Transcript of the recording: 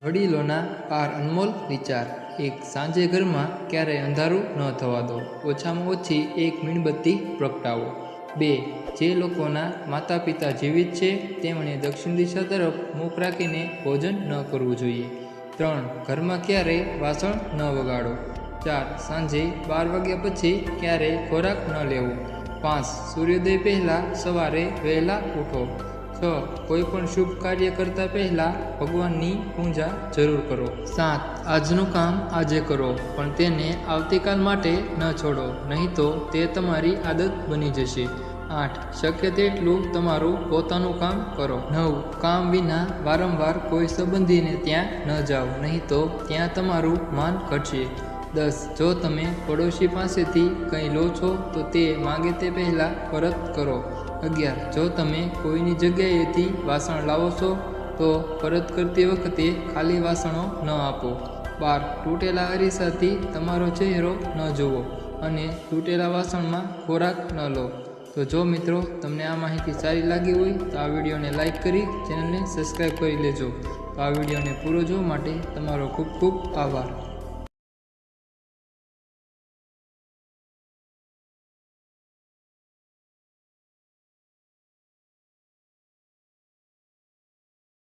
વડીલોના 12 અનમોલ વિચાર। 1. સાંજે ઘરમાં ક્યારેય અંધારું ન થવા દો। ઓછામાં ઓછી 1 મીણબત્તી પ્રગટાવો। 2. જે લોકોના માતા પિતા જીવિત છે તેમણે દક્ષિણ દિશા તરફ મુખ રાખીને ભોજન ન કરવું જોઈએ। 3. ઘરમાં ક્યારેય વાસણ ન વગાડો। 4. સાંજે 12 વાગ્યા પછી ક્યારેય ખોરાક ન લેવો। 5. સૂર્યોદય પહેલાં સવારે વહેલા ઉઠો। 6. કોઈ પણ શુભ કાર્ય કરતા પહેલા ભગવાનની પૂજા જરૂર કરો। 7. આજનું કામ આજે કરો પણ તેને આવતીકાલ માટે ન છોડો, નહીં તો તે તમારી આદત બની જશે। 8. શક્ય તેટલું તમારું પોતાનું કામ કરો। 9. કામ વિના વારંવાર કોઈ સંબંધીને ત્યાં ન જાઓ, નહીં તો ત્યાં તમારું માન ઘટશે। 10. જો તમે પડોશી પાસેથી કંઈ લો છો તો તે માગે તે પહેલાં પરત કરો। 11. જો તમે કોઈની જગ્યાએથી વાસણ લાવો છો તો પરત કરતી વખતે ખાલી વાસણો ન આપો। 12. તૂટેલા અરીસાથી તમારો ચહેરો ન જુઓ અને તૂટેલા વાસણમાં ખોરાક ન લો। તો જો મિત્રો તમને આ માહિતી સારી લાગી હોય તો આ વિડીયોને લાઈક કરી ચેનલને સબસ્ક્રાઈબ કરી લેજો। તો આ વિડીયોને પૂરો જોવા માટે તમારો ખૂબ ખૂબ આભાર।